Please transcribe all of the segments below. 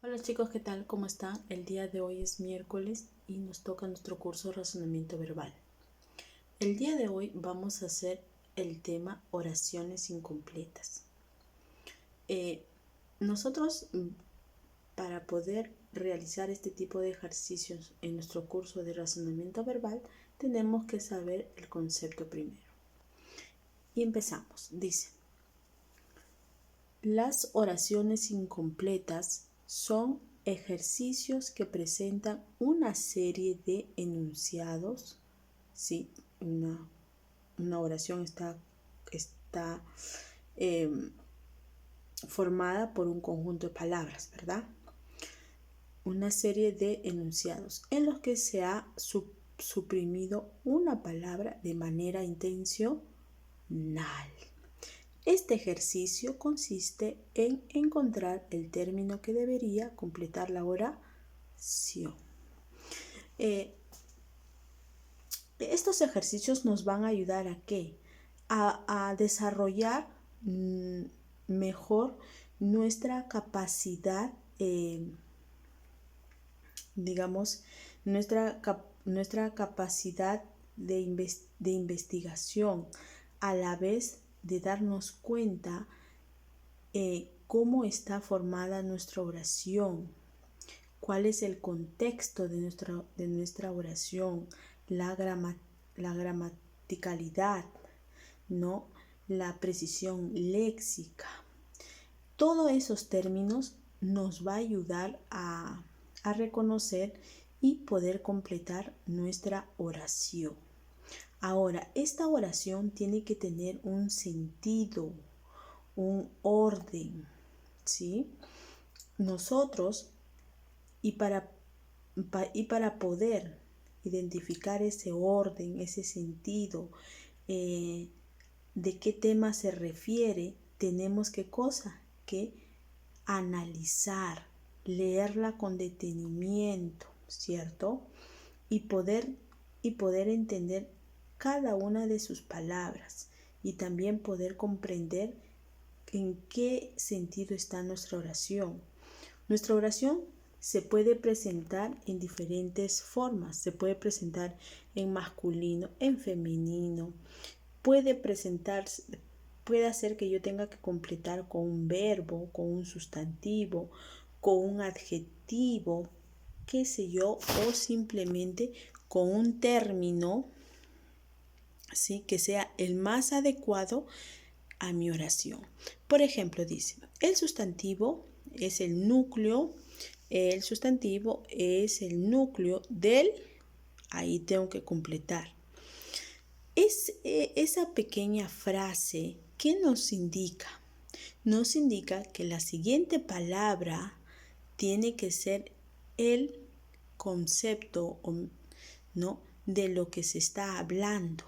Hola chicos, ¿qué tal? ¿Cómo están? El día de hoy es miércoles y nos toca nuestro curso de razonamiento verbal. El día de hoy vamos a hacer el tema oraciones incompletas. Nosotros, para poder realizar este tipo de ejercicios en nuestro curso de razonamiento verbal, tenemos que saber el concepto primero. Y empezamos. Dice, las oraciones incompletas son ejercicios que presentan una serie de enunciados. ¿Sí? Una oración está formada por un conjunto de palabras, ¿verdad? Una serie de enunciados en los que se ha suprimido una palabra de manera intencional. Este ejercicio consiste en encontrar el término que debería completar la oración. Estos ejercicios nos van a ayudar ¿a qué? A desarrollar mejor nuestra capacidad, digamos, nuestra capacidad de investigación, a la vez de darnos cuenta cómo está formada nuestra oración, cuál es el contexto de nuestra oración, la gramaticalidad, ¿no? La precisión léxica. Todos esos términos nos va a ayudar a reconocer y poder completar nuestra oración. Ahora, esta oración tiene que tener un sentido, un orden, ¿sí? Nosotros, y para poder identificar ese orden, ese sentido, de qué tema se refiere, tenemos que analizar, leerla con detenimiento, ¿cierto? Y poder entender cada una de sus palabras y también poder comprender en qué sentido está nuestra oración. Nuestra oración se puede presentar en diferentes formas. Se puede presentar en masculino, en femenino. Puede hacer que yo tenga que completar con un verbo, con un sustantivo, con un adjetivo, qué sé yo, o simplemente con un término, ¿sí? Que sea el más adecuado a mi oración. Por ejemplo, dice, el sustantivo es el núcleo del, ahí tengo que completar. Esa pequeña frase, ¿qué nos indica? Nos indica que la siguiente palabra tiene que ser el concepto, ¿no?, de lo que se está hablando.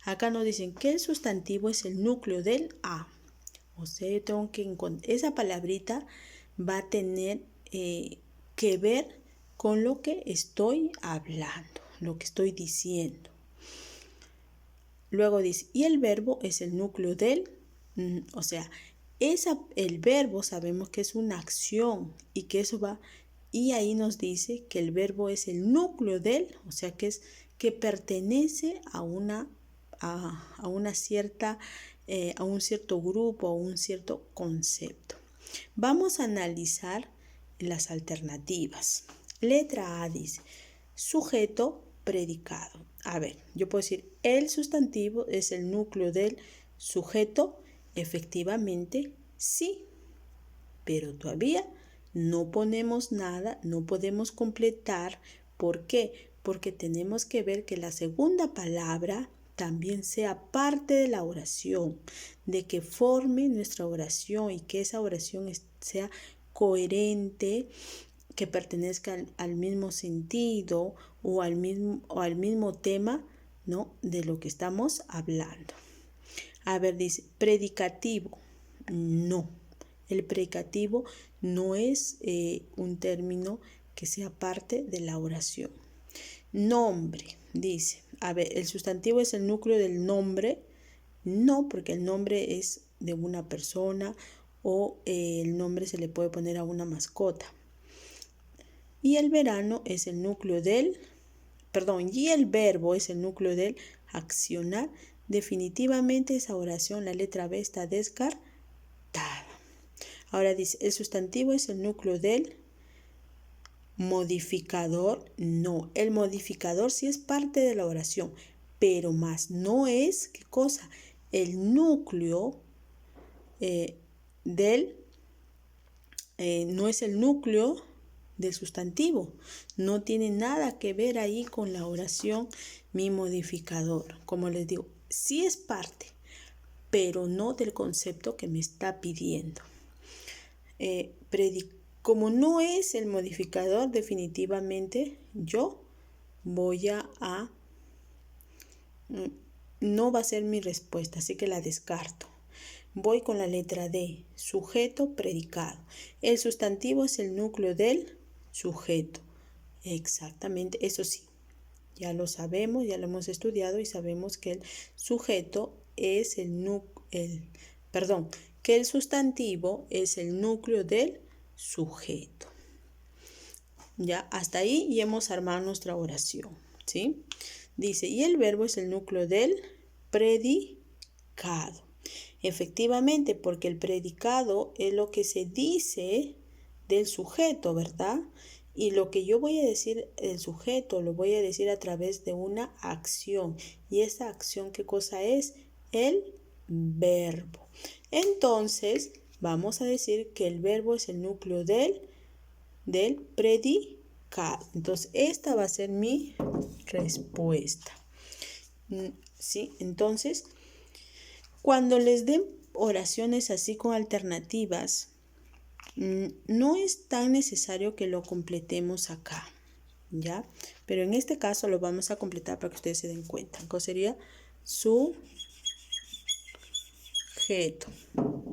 Acá nos dicen que el sustantivo es el núcleo del a. O sea, yo tengo que encontrar, esa palabrita va a tener que ver con lo que estoy hablando, lo que estoy diciendo. Luego dice, y el verbo es el núcleo del, o sea, el verbo sabemos que es una acción y que eso va, y ahí nos dice que el verbo es el núcleo del, o sea, que pertenece a una cierta, a un cierto grupo, a un cierto concepto. Vamos a analizar las alternativas. Letra A dice, sujeto, predicado. A ver, yo puedo decir, el sustantivo es el núcleo del sujeto. Efectivamente, sí, pero todavía no ponemos nada, no podemos completar. ¿Por qué? Porque tenemos que ver que la segunda palabra también sea parte de la oración, de que forme nuestra oración y que esa oración sea coherente, que pertenezca al mismo sentido o al mismo tema, ¿no?, de lo que estamos hablando. A ver, dice, predicativo. No, el predicativo no es un término que sea parte de la oración. Nombre, dice, a ver, ¿el sustantivo es el núcleo del nombre? No, porque el nombre es de una persona o el nombre se le puede poner a una mascota. Y el verano es el núcleo del, y el verbo es el núcleo del accionar. Definitivamente esa oración, la letra B, está descartada. Ahora dice, el sustantivo es el núcleo del modificador. No, el modificador sí es parte de la oración, pero más no es, ¿qué cosa? El núcleo no es el núcleo del sustantivo. No tiene nada que ver ahí con la oración mi modificador. Como les digo, sí es parte, pero no del concepto que me está pidiendo. Como no es el modificador, definitivamente yo voy no va a ser mi respuesta, así que la descarto. Voy con la letra D, sujeto, predicado. El sustantivo es el núcleo del sujeto. Exactamente, eso sí, ya lo sabemos, ya lo hemos estudiado y sabemos que el sujeto es que el sustantivo es el núcleo del sujeto. Ya, hasta ahí ya hemos armado nuestra oración, ¿sí? Dice, y el verbo es el núcleo del predicado. Efectivamente, porque el predicado es lo que se dice del sujeto, ¿verdad? Y lo que yo voy a decir del sujeto, lo voy a decir a través de una acción. ¿Y esa acción qué cosa es? El verbo. Entonces, vamos a decir que el verbo es el núcleo del predicado. Entonces, esta va a ser mi respuesta. ¿Sí? Entonces, cuando les den oraciones así con alternativas, no es tan necesario que lo completemos acá, ¿ya? Pero en este caso lo vamos a completar para que ustedes se den cuenta. Entonces sería sujeto,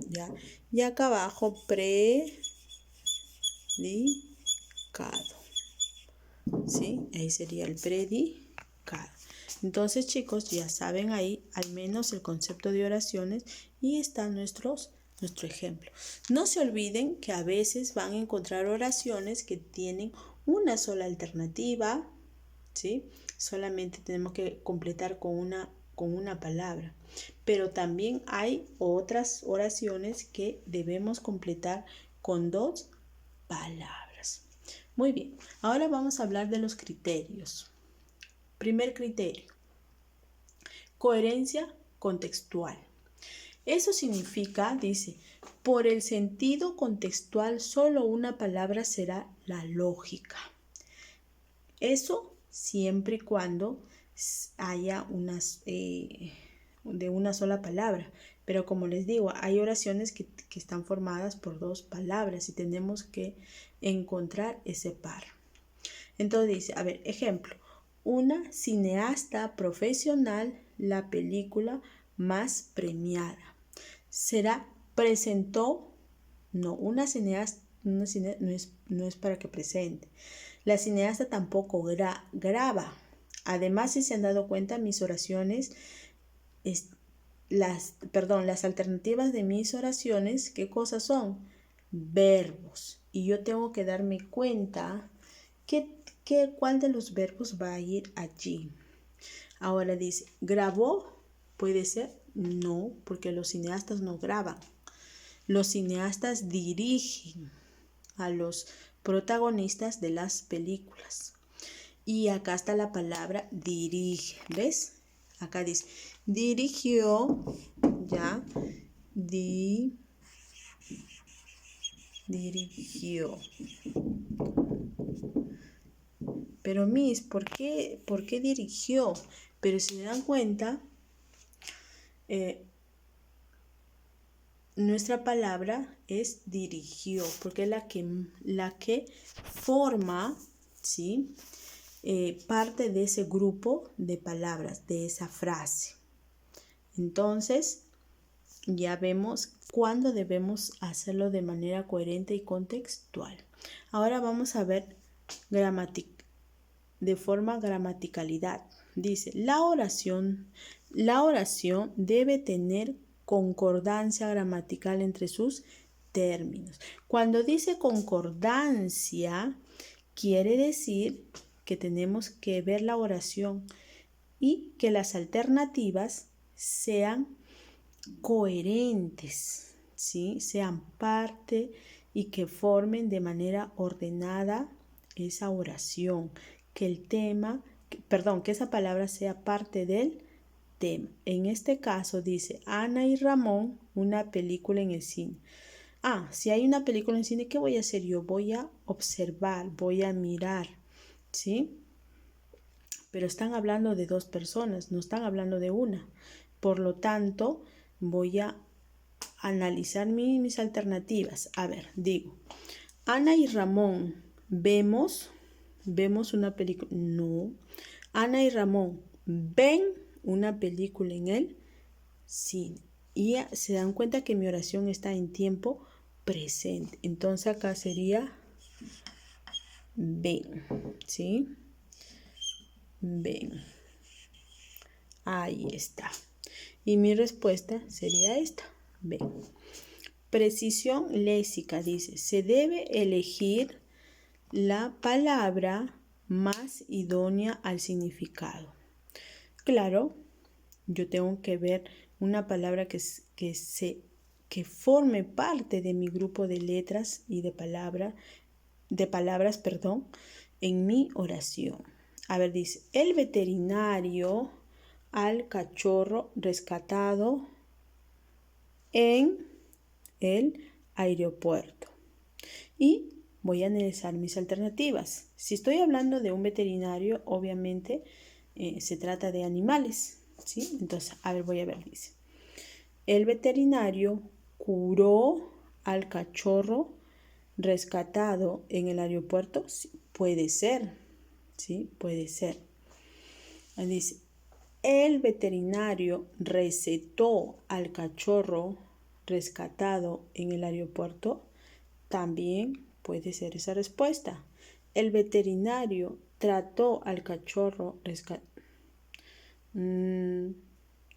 ¿ya? Y acá abajo, predicado, ¿sí? Ahí sería el predicado. Entonces, chicos, ya saben ahí al menos el concepto de oraciones y está nuestro ejemplo. No se olviden que a veces van a encontrar oraciones que tienen una sola alternativa, ¿sí? Solamente tenemos que completar con una palabra. Pero también hay otras oraciones que debemos completar con 2 palabras. Muy bien, ahora vamos a hablar de los criterios. Primer criterio, coherencia contextual. Eso significa, dice, por el sentido contextual solo una palabra será la lógica. Eso siempre y cuando haya de una sola palabra. Pero como les digo, hay oraciones que están formadas por 2 palabras y tenemos que encontrar ese par. Entonces dice, a ver, ejemplo. Una cineasta profesional, la película más premiada. No, una cineasta no es para que presente. La cineasta tampoco graba. Además, si se han dado cuenta, mis oraciones, las alternativas de mis oraciones, ¿qué cosas son? Verbos. Y yo tengo que darme cuenta ¿cuál de los verbos va a ir allí? Ahora dice, ¿grabó? ¿Puede ser? No, porque los cineastas no graban. Los cineastas dirigen a los protagonistas de las películas. Y acá está la palabra dirige, ¿ves? Acá dice, dirigió, ya, dirigió. Pero ¿por qué dirigió? Pero si se dan cuenta, nuestra palabra es dirigió, porque es la que forma, ¿sí? Parte de ese grupo de palabras, de esa frase. Entonces, ya vemos cuándo debemos hacerlo de manera coherente y contextual. Ahora vamos a ver de forma gramaticalidad. Dice, la oración debe tener concordancia gramatical entre sus términos. Cuando dice concordancia, quiere decir que tenemos que ver la oración y que las alternativas sean coherentes, ¿sí? Sean parte y que formen de manera ordenada esa oración, que el tema, que esa palabra sea parte del tema. En este caso dice Ana y Ramón, una película en el cine. Si hay una película en el cine, ¿qué voy a hacer yo? Voy a observar, voy a mirar, ¿sí? Pero están hablando de dos personas, no están hablando de una. Por lo tanto, voy a analizar mis alternativas. A ver, digo, Ana y Ramón, ¿vemos una película? No. Ana y Ramón, ¿ven una película en el cine? Y se dan cuenta que mi oración está en tiempo presente. Entonces acá sería ven, ¿sí? Ven. Ahí está. Y mi respuesta sería esta. Ven. Precisión léxica dice, se debe elegir la palabra más idónea al significado. Claro, yo tengo que ver una palabra que forme parte de mi grupo de letras y de palabras, en mi oración. A ver, dice, el veterinario al cachorro rescatado en el aeropuerto. Y voy a analizar mis alternativas. Si estoy hablando de un veterinario, obviamente se trata de animales, ¿sí? Entonces, a ver, voy a ver, dice. El veterinario curó al cachorro rescatado en el aeropuerto. Sí, puede ser, ¿sí? Puede ser. Dice, el veterinario recetó al cachorro rescatado en el aeropuerto. También puede ser esa respuesta. El veterinario trató al cachorro rescatado.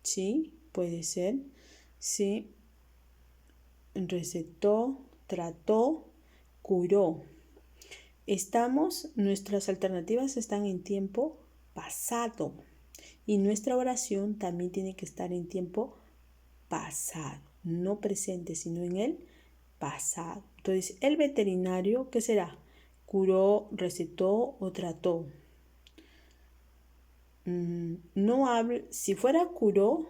Sí, puede ser. Sí. Recetó, trató, curó. Nuestras alternativas están en tiempo pasado. Y nuestra oración también tiene que estar en tiempo pasado. No presente, sino en el pasado. Entonces, el veterinario, ¿qué será? Curó, recetó o trató. No hablo, si fuera curó,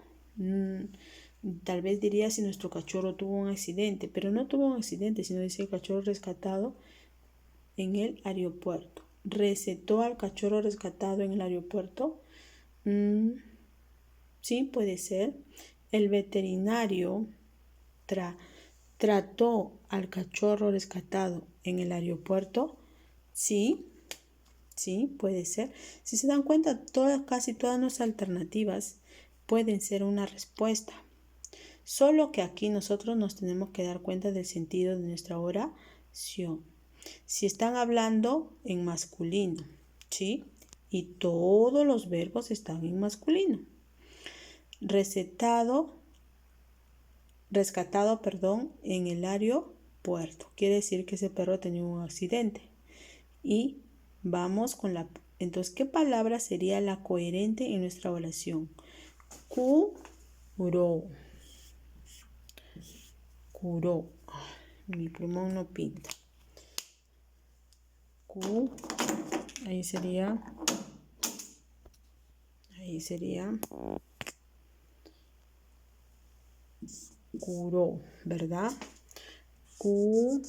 tal vez diría si nuestro cachorro tuvo un accidente, pero no tuvo un accidente, sino dice el cachorro rescatado en el aeropuerto. Recetó al cachorro rescatado en el aeropuerto. Sí, puede ser. El veterinario trató al cachorro rescatado en el aeropuerto. Sí, puede ser. Si se dan cuenta, casi todas nuestras alternativas pueden ser una respuesta. Solo que aquí nosotros nos tenemos que dar cuenta del sentido de nuestra oración. Si están hablando en masculino, ¿sí? Y todos los verbos están en masculino. Rescatado, en el aeropuerto. Quiere decir que ese perro tenía un accidente. Y vamos con entonces, ¿qué palabra sería la coherente en nuestra oración? Curó. Curó. Mi plumón no pinta. Ahí sería. Curó, ¿verdad? Curó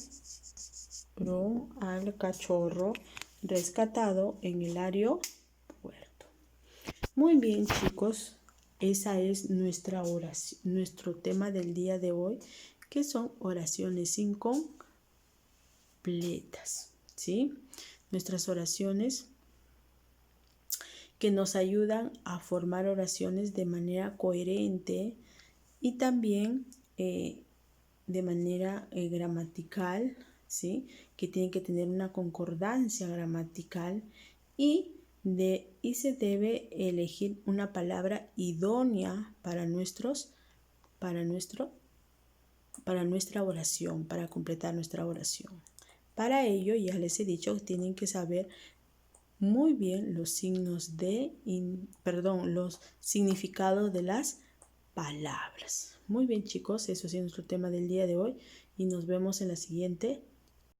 al cachorro rescatado en el aeropuerto. Muy bien, chicos. Esa es nuestra oración, nuestro tema del día de hoy, que son oraciones incompletas, ¿sí? Nuestras oraciones que nos ayudan a formar oraciones de manera coherente y también de manera gramatical, ¿sí? Que tienen que tener una concordancia gramatical y se debe elegir una palabra idónea para nuestro para nuestra oración, para completar nuestra oración. Para ello, ya les he dicho que tienen que saber muy bien los los significados de las palabras. Muy bien, chicos, eso es nuestro tema del día de hoy y nos vemos en la siguiente